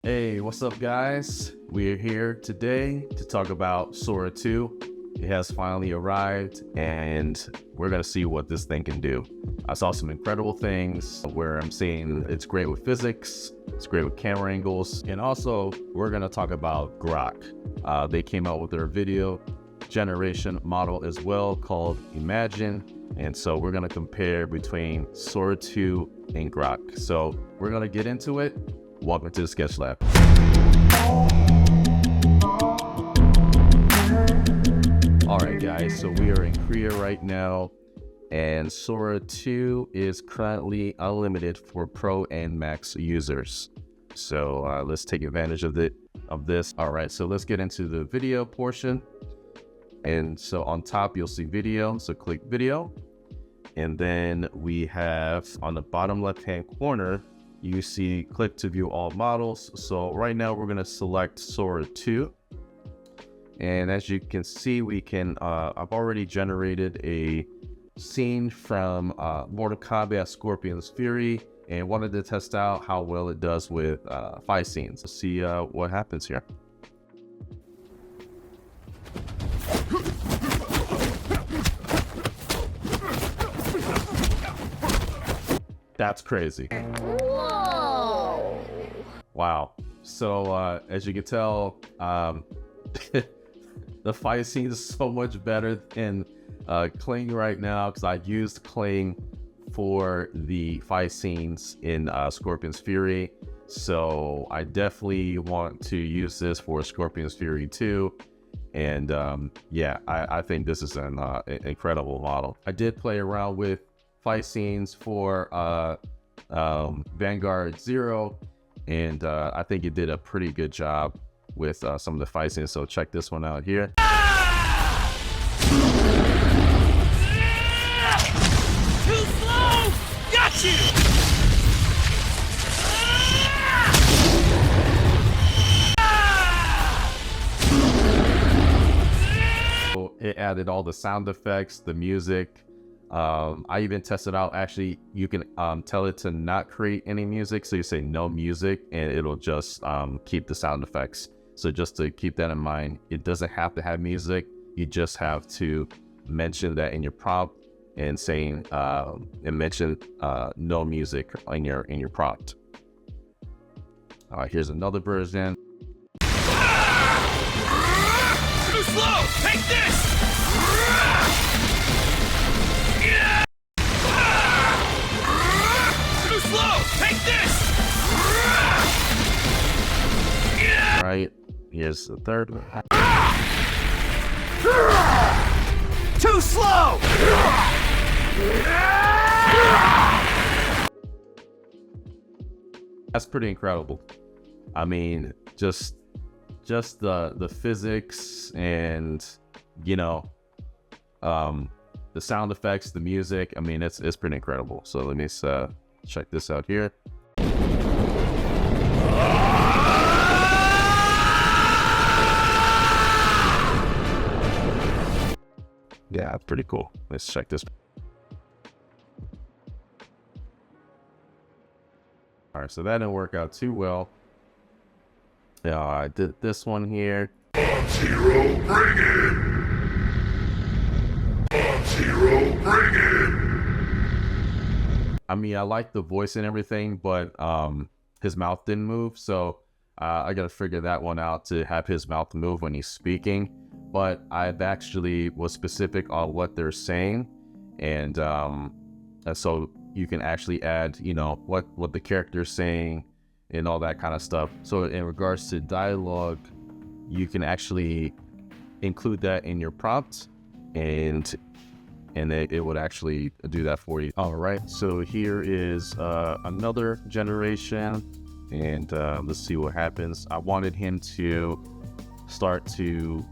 Hey, what's up guys? We're here today to talk about Sora 2. It has finally arrived and we're gonna see what this thing can do. I saw some incredible things where I'm seeing it's great with physics, it's great with camera angles, and also we're gonna talk about Grok. They came out with their video generation model as well called Imagine, and so we're gonna compare between Sora 2 and Grok. So we're gonna get into it. Welcome to the Sketch Lab. All right, guys, so we are in Korea right now, and Sora 2 is currently unlimited for Pro and Max users. So let's take advantage of this. All right, so let's get into the video portion. And so on top, you'll see video, so click video. And then we have on the bottom left-hand corner, you see click to view all models. So right now we're gonna select Sora 2. And as you can see, we can, I've already generated a scene from Mortal Kombat Scorpion's Fury and wanted to test out how well it does with fight scenes. Let's see what happens here. That's crazy. Whoa! Wow. So as you can tell, the fight scene is so much better than Kling right now, because I used Kling for the fight scenes in Scorpion's Fury. So I definitely want to use this for Scorpion's Fury 2. And yeah, I think this is an incredible model. I did play around with fight scenes for Vanguard Zero, and I think it did a pretty good job with some of the fight scenes. So check this one out here. Too slow! Got you! So it added all the sound effects, the music. I even tested out, actually, you can tell it to not create any music. So you say no music and it'll just keep the sound effects. So just to keep that in mind, it doesn't have to have music. You just have to mention that in your prompt and saying, and mention no music in your prompt. All right, here's another version. Too slow! Take this! Too slow! Take this! All right, here's the third one. Too slow! That's pretty incredible. I mean, just the physics and, you know, the sound effects, the music. I mean, it's pretty incredible. So let me check this out here. Yeah, it's pretty cool. Let's check this. All right, so that didn't work out too well. Yeah, I did this one here. Zero, bring it! Zero, bring it! I mean, I like the voice and everything, but his mouth didn't move. So I got to figure that one out to have his mouth move when he's speaking. But I've actually was specific on what they're saying. And so you can actually add, you know, what the character's saying and all that kind of stuff. So in regards to dialogue, you can actually include that in your prompt, and it would actually do that for you. All right, so here is another generation, and let's see what happens. I wanted him to start to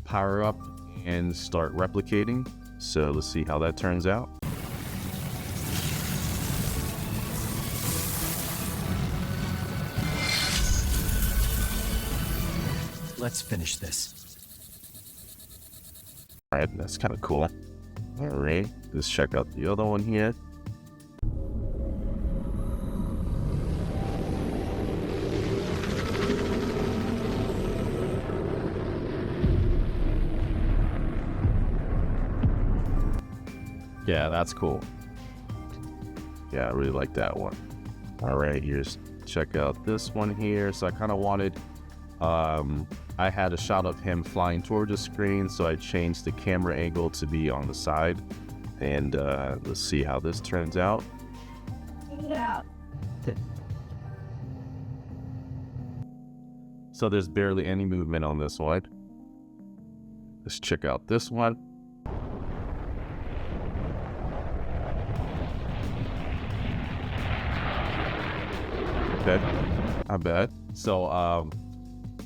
power up and start replicating. So let's see how that turns out. Let's finish this. All right, that's kind of cool. All right, let's check out the other one here. Yeah, that's cool. Yeah, I really like that one. All right, here's check out this one here. So I kind of wanted, I had a shot of him flying toward the screen, so I changed the camera angle to be on the side. And let's see how this turns out. Yeah. So there's barely any movement on this one. Let's check out this one. Okay, not bad. So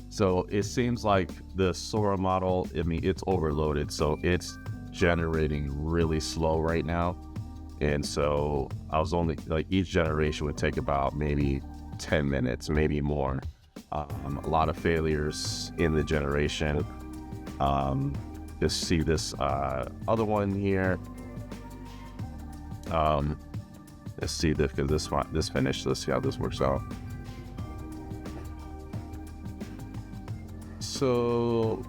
so it seems like the Sora model, I mean, it's overloaded, so it's generating really slow right now. And so I was only like, each generation would take about maybe 10 minutes, maybe more. A lot of failures in the generation. Let's see this other one here. Let's see this, because this finished. Let's see how this works out. So,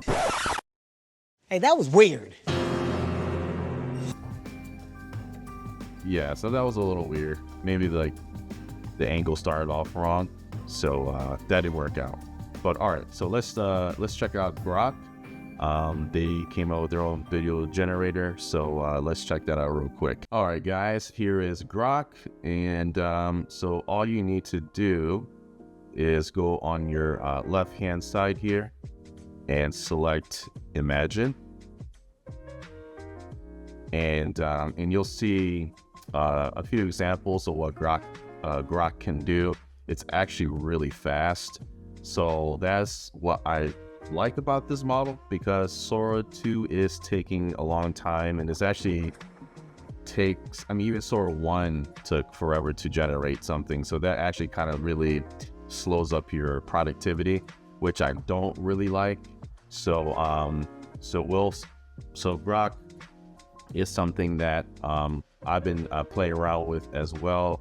Hey, that was weird. yeah, so that was a little weird. Maybe like the angle started off wrong, so that didn't work out. But all right, so let's check out Grok. They came out with their own video generator, so let's check that out real quick. All right, guys, here is Grok, and so all you need to do is go on your left hand side here and select Imagine, and you'll see a few examples of what Grok can do. It's actually really fast, so that's what I like about this model, because Sora 2 is taking a long time, and it's actually takes, I mean, even Sora 1 took forever to generate something, so that actually kind of really slows up your productivity, which I don't really like. So so Grok is something that I've been playing around with as well,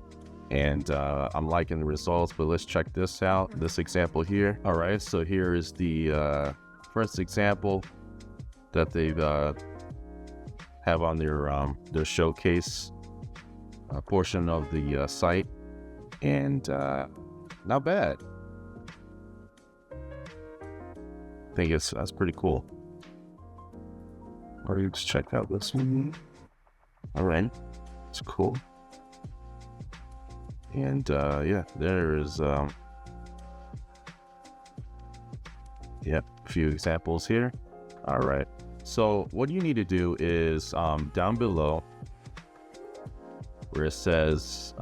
and I'm liking the results. But let's check this out, this example here. All right, so here is the first example that they've have on their showcase portion of the site, and not bad. I think that's pretty cool. Or you just check out this one. All right, it's cool. And yeah, there is yeah, a few examples here. All right, so what you need to do is down below where it says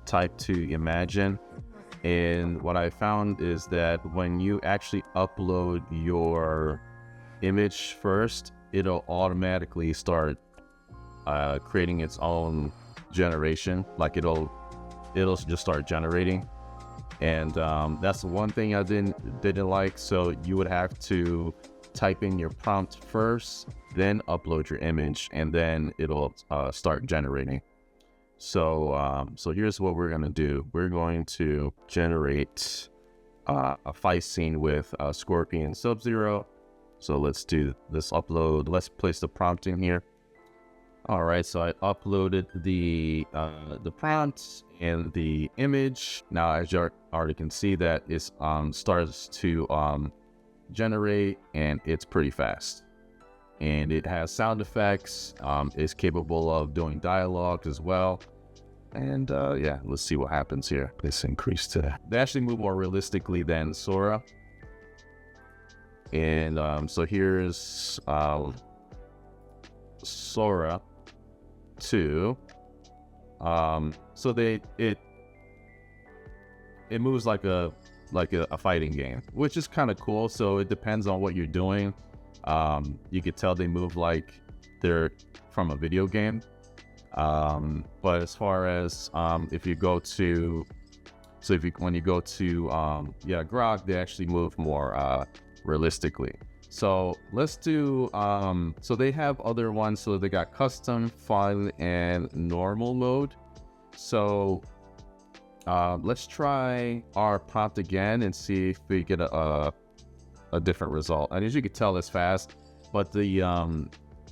type to Imagine, and what I found is that when you actually upload your image first, it'll automatically start creating its own generation. Like it'll just start generating, and that's the one thing I didn't like. So you would have to type in your prompt first, then upload your image, and then it'll start generating. So so here's what we're gonna do. We're going to generate a fight scene with Scorpion Sub-Zero. So let's do this upload. Let's place the prompt in here. All right, so I uploaded the prompts and the image. Now, as you already can see, that it starts to generate, and it's pretty fast. And it has sound effects. It's capable of doing dialogue as well. And yeah, let's see what happens here. Let's increase to. They actually move more realistically than Sora. And so here's Sora 2. So it moves like a fighting game, which is kind of cool. So it depends on what you're doing. You could tell they move like they're from a video game. But as far as if you go to, when you go to Grok, they actually move more realistically. So let's do so they have other ones. So they got custom, fun, and normal mode. So let's try our prompt again and see if we get a different result. And as you can tell, it's fast, but the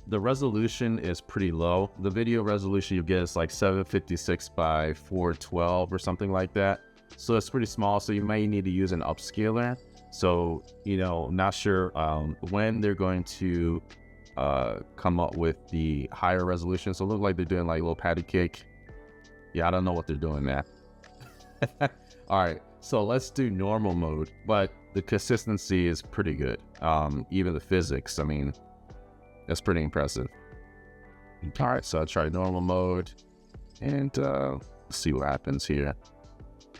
the resolution is pretty low. The video resolution you get is like 756 by 412 or something like that. So it's pretty small, so you may need to use an upscaler. So, you know, not sure when they're going to come up with the higher resolution. So it looks like they're doing like a little patty cake. Yeah, I don't know what they're doing there. All right, so let's do normal mode, but the consistency is pretty good. Even the physics, I mean, that's pretty impressive. All right, so I'll try normal mode and see what happens here.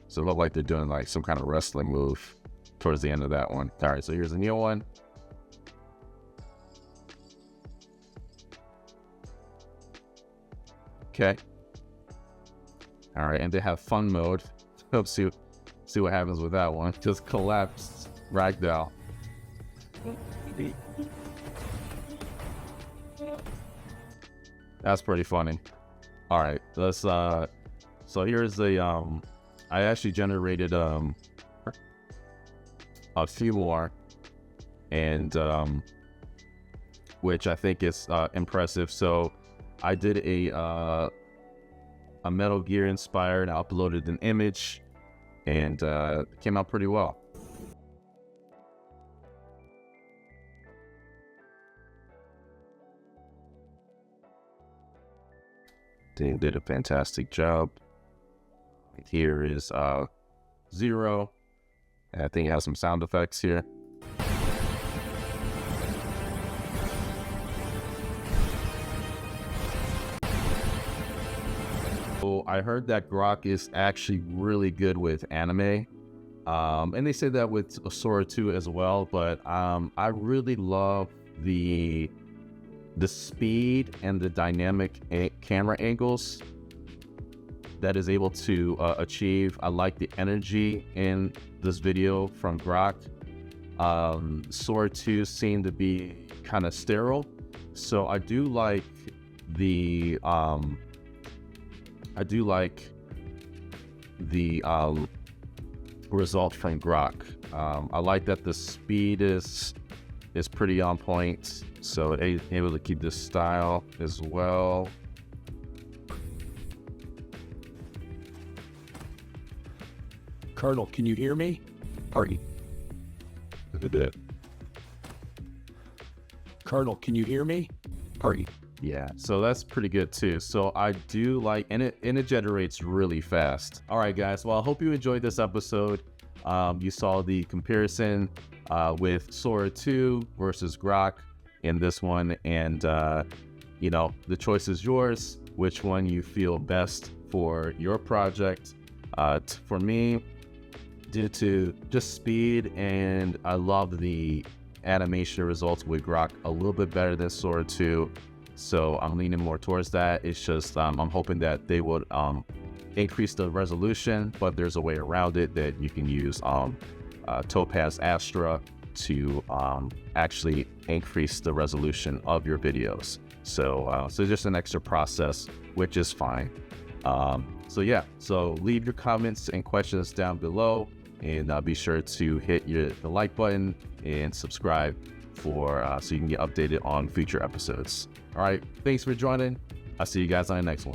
So it looks like they're doing like some kind of wrestling move towards the end of that one. All right, so here's a new one. Okay. All right, and they have fun mode. Let's see what happens with that one. Just collapsed ragdoll. That's pretty funny. All right, let's so here's the I actually generated a few more, and which I think is impressive. So I did a Metal Gear inspired. I uploaded an image, and it came out pretty well. They did a fantastic job. Here is Zero. I think it has some sound effects here. So I heard that Grok is actually really good with anime. And they say that with Sora 2 as well, but I really love the speed and the dynamic camera angles that is able to achieve. I like the energy in this video from Grok. Sora 2 seemed to be kind of sterile, so I do like the result from Grok. I like that the speed is pretty on point, so able to keep this style as well. Colonel, can you hear me? Party. Colonel, can you hear me? Party. Yeah, so that's pretty good too. So I do like, and it generates really fast. All right, guys. Well, I hope you enjoyed this episode. You saw the comparison with Sora 2 versus Grok in this one, and you know, the choice is yours. Which one you feel best for your project? For me, due to just speed, and I love the animation results with Grok a little bit better than Sora 2. So I'm leaning more towards that. It's just I'm hoping that they would increase the resolution, but there's a way around it that you can use Topaz Astra to actually increase the resolution of your videos. So just an extra process, which is fine. So yeah, so leave your comments and questions down below, and be sure to hit the like button and subscribe for so you can get updated on future episodes. All right, thanks for joining. I'll see you guys on the next one.